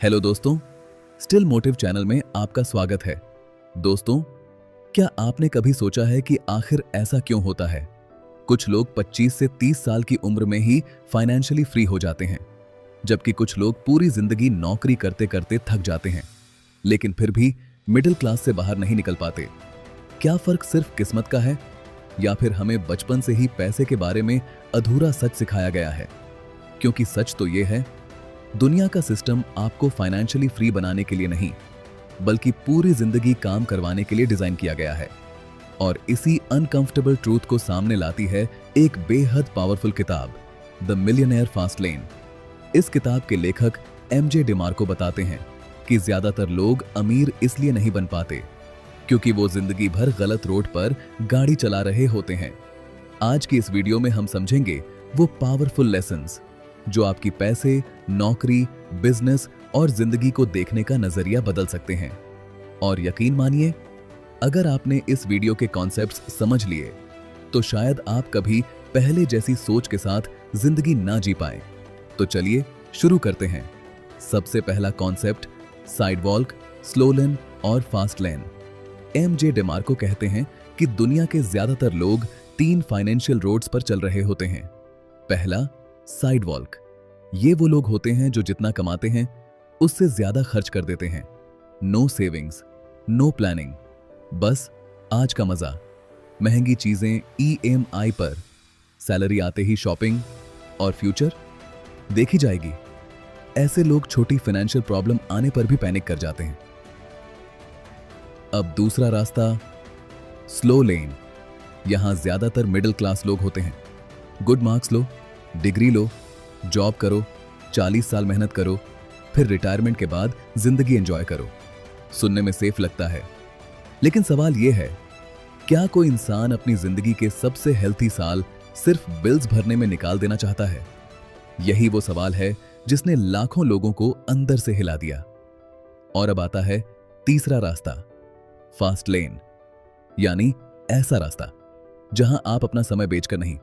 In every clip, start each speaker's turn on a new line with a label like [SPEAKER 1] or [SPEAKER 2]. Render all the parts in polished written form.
[SPEAKER 1] Hello दोस्तों, still motive channel में आपका स्वागत है। दोस्तों, क्या आपने कभी सोचा है कि आखिर ऐसा क्यों होता है? कुछ लोग 25 से 30 साल की उम्र में ही फाइनेंशियली फ्री हो जाते हैं, जबकि कुछ लोग पूरी जिंदगी नौकरी करते करते थक जाते हैं, लेकिन फिर भी मिडिल क्लास से बाहर नहीं निकल पाते। क्या फर्क सिर्फ किस्मत का है, या फिर हमें बचपन से ही पैसे के बारे में अधूरा सच सिखाया गया है? क्योंकि सच तो यह है, दुनिया का सिस्टम आपको फाइनेंशियली फ्री बनाने के लिए नहीं, बल्कि पूरी जिंदगी काम करवाने के लिए डिजाइन किया गया है। और इसी अनकंफर्टेबल ट्रूथ को सामने लाती है एक बेहद पावरफुल किताब, द मिलियनेयर फास्ट लेन। इस किताब के लेखक एमजे डिमार्को बताते हैं कि ज्यादातर लोग अमीर इसलिए नहीं बन पाते क्योंकि वो जिंदगी भर गलत रोड पर गाड़ी चला रहे होते हैं। आज की इस वीडियो में हम समझेंगे वो पावरफुल लेसन्स जो आपकी पैसे, नौकरी, बिजनेस और जिंदगी को देखने का नजरिया बदल सकते हैं। और यकीन मानिए, अगर आपने इस वीडियो के कॉन्सेप्ट्स समझ लिए तो शायद आप कभी पहले जैसी सोच के साथ जिंदगी ना जी पाए। तो चलिए शुरू करते हैं। सबसे पहला कॉन्सेप्ट, साइड वॉक, स्लो लेन और फास्ट लेन। एमजे डिमार्को कहते हैं कि दुनिया के ज्यादातर लोग 3 फाइनेंशियल रोड्स पर चल रहे होते हैं। पहला, साइड वॉक। ये वो लोग होते हैं जो जितना कमाते हैं उससे ज्यादा खर्च कर देते हैं। नो सेविंग्स, नो प्लानिंग, बस आज का मजा, महंगी चीजें EMI पर, सैलरी आते ही शॉपिंग, और फ्यूचर देखी जाएगी। ऐसे लोग छोटी फाइनेंशियल प्रॉब्लम आने पर भी पैनिक कर जाते हैं। अब दूसरा रास्ता, स्लो लेन। यहां ज्यादातर मिडिल क्लास लोग होते हैं। गुड मार्क्स लो, डिग्री लो, जॉब करो, 40 साल मेहनत करो, फिर रिटायरमेंट के बाद जिंदगी एंजॉय करो। सुनने में सेफ लगता है, लेकिन सवाल यह है, क्या कोई इंसान अपनी जिंदगी के सबसे हेल्थी साल सिर्फ बिल्स भरने में निकाल देना चाहता है? यही वो सवाल है जिसने लाखों लोगों को अंदर से हिला दिया। और अब आता है तीसरा रास्ता, फास्ट लेन, यानी ऐसा रास्ता जहां आप अपना समय बेचकर नहीं,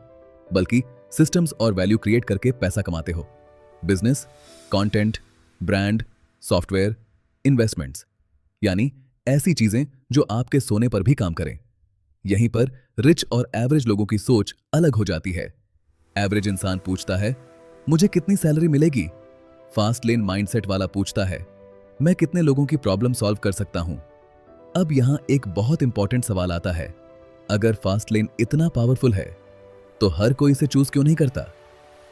[SPEAKER 1] बल्कि सिस्टम्स और वैल्यू क्रिएट करके पैसा कमाते हो। Business, content, brand, software, investments, यानी ऐसी चीजें जो आपके सोने पर भी काम करें। यहीं पर रिच और एवरेज लोगों की सोच अलग हो जाती है। एवरेज इंसान पूछता है, मुझे कितनी सैलरी मिलेगी? फास्ट लेन माइंडसेट वाला पूछता है, मैं कितने लोगों की प्रॉब्लम सॉल्व कर सकता हूं? अब यहां एक बहुत इंपॉर्टेंट सवाल आता है, अगर फास्ट लेन इतना पावरफुल है तो हर कोई इसे चूज क्यों नहीं करता?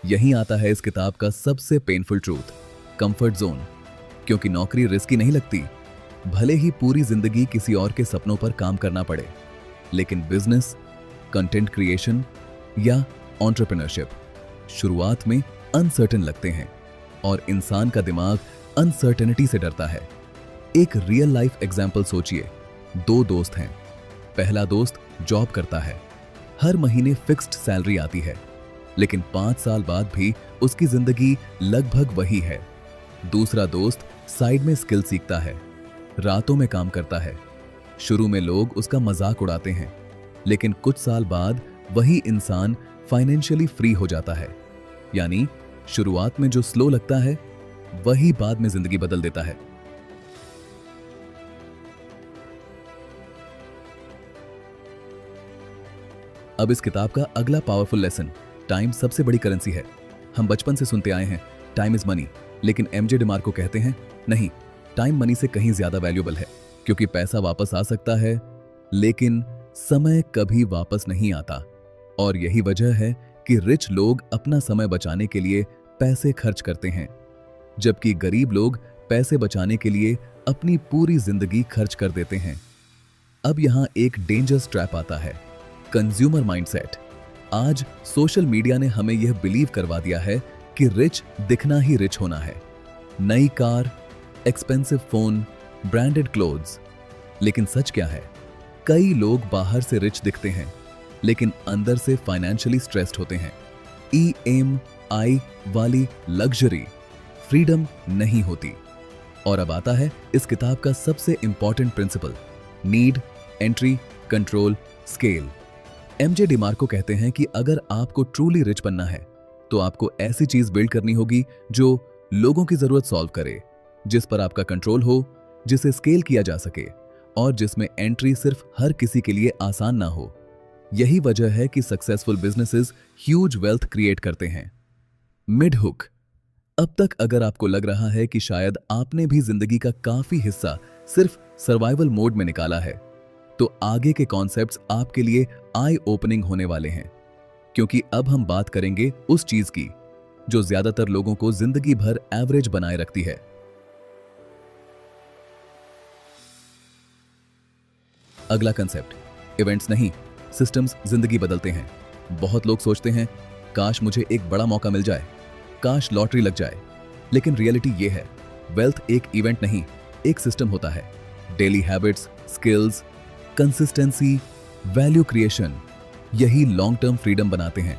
[SPEAKER 1] यहीं आता है इस किताब का सबसे पेनफुल ट्रूथ, कंफर्ट जोन। क्योंकि नौकरी रिस्की नहीं लगती, भले ही पूरी जिंदगी किसी और के सपनों पर काम करना पड़े, लेकिन बिजनेस, कंटेंट क्रिएशन या एंटरप्रेन्योरशिप शुरुआत में अनसर्टेन लगते हैं और इंसान का दिमाग अनसर्टेनिटी से डरता है। एक रियल लाइफ एग्जाम्पल सोचिए। 2 दोस्त हैं। पहला दोस्त जॉब करता है, हर महीने फिक्स्ड सैलरी आती है, लेकिन 5 साल बाद भी उसकी जिंदगी लगभग वही है। दूसरा दोस्त साइड में स्किल सीखता है, रातों में काम करता है। शुरू में लोग उसका मजाक उड़ाते हैं, लेकिन कुछ साल बाद वही इंसान फाइनेंशियली फ्री हो जाता है। यानी शुरुआत में जो स्लो लगता है, वही बाद में जिंदगी बदल देता है। अब इस किताब का अगला पावरफुल लेसन, टाइम सबसे बड़ी करेंसी है। हम बचपन से सुनते आए हैं, टाइम इज मनी, लेकिन एमजे डिमार्को कहते हैं, नहीं, टाइम मनी से कहीं ज्यादा वैल्यूएबल है। क्योंकि पैसा वापस आ सकता है, लेकिन समय कभी वापस नहीं आता। और यही वजह है कि रिच लोग अपना समय बचाने के लिए पैसे खर्च करते हैं, जबकि गरीब लोग पैसे बचाने के लिए अपनी पूरी जिंदगी खर्च कर देते हैं। अब यहां एक डेंजरस ट्रैप आता है, कंज्यूमर माइंडसेट। आज सोशल मीडिया ने हमें यह बिलीव करवा दिया है कि रिच दिखना ही रिच होना है। नई car, expensive phone, branded clothes. लेकिन सच क्या है? कई लोग बाहर से रिच दिखते हैं, लेकिन अंदर से फाइनेंशियली स्ट्रेस्ड होते हैं। EMI वाली लग्जरी, फ्रीडम नहीं होती। और अब आता है इस किताब का सबसे important principle, need, entry, control, scale. MJ DeMarco कहते हैं कि अगर आपको ट्रूली रिच बनना है तो आपको ऐसी चीज बिल्ड करनी होगी जो लोगों की जरूरत सॉल्व करे, जिस पर आपका कंट्रोल हो, जिसे स्केल किया जा सके और जिसमें एंट्री सिर्फ हर किसी के लिए आसान ना हो। यही वजह है कि successful businesses huge wealth create करते हैं। Mid hook. अब तक अगर आपको लग रहा है कि शायद आपने भी जिंदगी का काफी हिस्सा सिर्फ सर्वाइवल मोड में निकाला है, तो आगे के कॉन्सेप्ट्स आपके लिए आई ओपनिंग होने वाले हैं, क्योंकि अब हम बात करेंगे उस चीज की जो ज्यादातर लोगों को जिंदगी भर एवरेज बनाए रखती है। अगला कंसेप्ट, इवेंट्स नहीं, सिस्टम्स जिंदगी बदलते हैं। बहुत लोग सोचते हैं काश मुझे एक बड़ा मौका मिल जाए, काश लॉटरी लग जाए, लेकिन रियलिटी ये है, वेल्थ एक इवेंट नहीं, एक सिस्टम होता है। Daily habits, skills, consistency, value creation, यही लॉन्ग टर्म फ्रीडम बनाते हैं।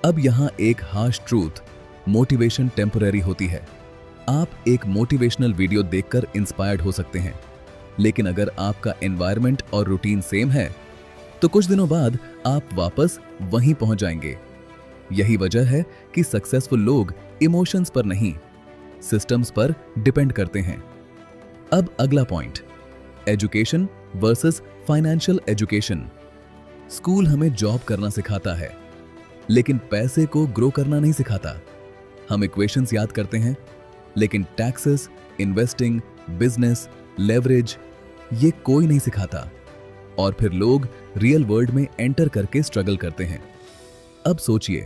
[SPEAKER 1] अब यहां एक हार्श ट्रूथ, मोटिवेशन टेम्पररी होती है। आप एक मोटिवेशनल वीडियो देखकर इंस्पायर्ड हो सकते हैं, लेकिन अगर आपका एनवायरनमेंट और रूटीन सेम है तो कुछ दिनों बाद आप वापस वहीं पहुंच जाएंगे। यही वजह है कि सक्सेसफुल लोग इमोशंस पर नहीं, सिस्टम्स पर डिपेंड करते हैं। अब अगला point, education versus financial education. School हमें जॉब करना सिखाता है, लेकिन पैसे को ग्रो करना नहीं सिखाता। हम इक्वेशंस याद करते हैं, लेकिन टैक्सेस, इन्वेस्टिंग, बिजनेस, लेवरेज, ये कोई नहीं सिखाता। और फिर लोग रियल वर्ल्ड में एंटर करके स्ट्रगल करते हैं। अब सोचिए,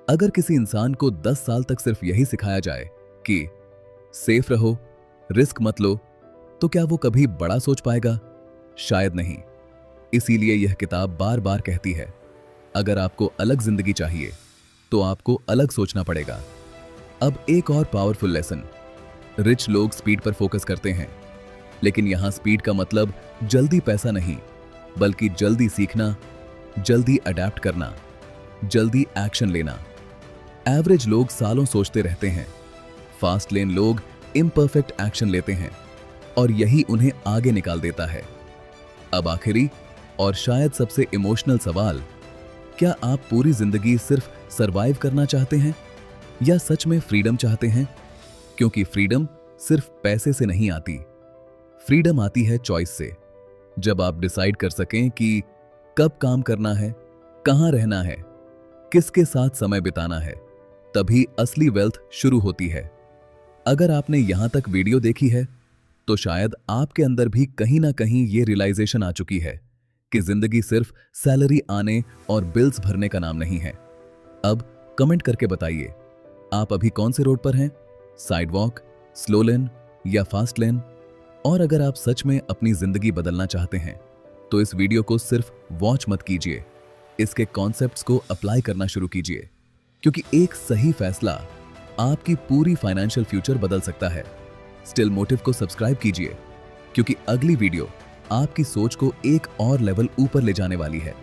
[SPEAKER 1] अगर किसी इंसान को 10 साल तक सिर्फ यही सिखाया जाए कि सेफ रहो, रिस्क मत लो, तो क्या वो कभी बड़ा सोच पाएगा? शायद नहीं। इसीलिए यह किताब बार बार कहती है, अगर आपको अलग जिंदगी चाहिए तो आपको अलग सोचना पड़ेगा। अब एक और पावरफुल लेसन, रिच लोग स्पीड पर फोकस करते हैं, लेकिन यहां स्पीड का मतलब जल्दी पैसा नहीं, बल्कि जल्दी सीखना, जल्दी अडेप्ट करना, जल्दी एक्शन लेना। एवरेज लोग सालों सोचते रहते हैं, फास्ट लेन लोग इम्परफेक्ट एक्शन लेते हैं, और यही उन्हें आगे निकाल देता है। अब आखिरी और शायद सबसे इमोशनल सवाल, क्या आप पूरी जिंदगी सिर्फ सरवाइव करना चाहते हैं या सच में फ्रीडम चाहते हैं? क्योंकि फ्रीडम सिर्फ पैसे से नहीं आती, फ्रीडम आती है चॉइस से। जब आप डिसाइड कर सकें कि कब काम करना है, कहां रहना है, किसके साथ समय बिताना है, तभी असली वेल्थ शुरू होती है। अगर आपने यहां तक वीडियो देखी है तो शायद आपके अंदर भी कहीं ना कहीं ये रियलाइजेशन आ चुकी है कि जिंदगी सिर्फ सैलरी आने और बिल्स भरने का नाम नहीं है। अब कमेंट करके बताइए, आप अभी कौन से रोड पर हैं, साइड वॉक, स्लो लेन या फास्ट लेन? और अगर आप सच में अपनी जिंदगी बदलना चाहते हैं तो इस वीडियो को सिर्फ वॉच मत कीजिए, इसके कॉन्सेप्ट्स को अप्लाई करना शुरू कीजिए, क्योंकि एक सही फैसला आपकी पूरी फाइनेंशियल फ्यूचर बदल सकता है। स्टिल मोटिव को सब्सक्राइब कीजिए, क्योंकि अगली वीडियो आपकी सोच को एक और लेवल ऊपर ले जाने वाली है।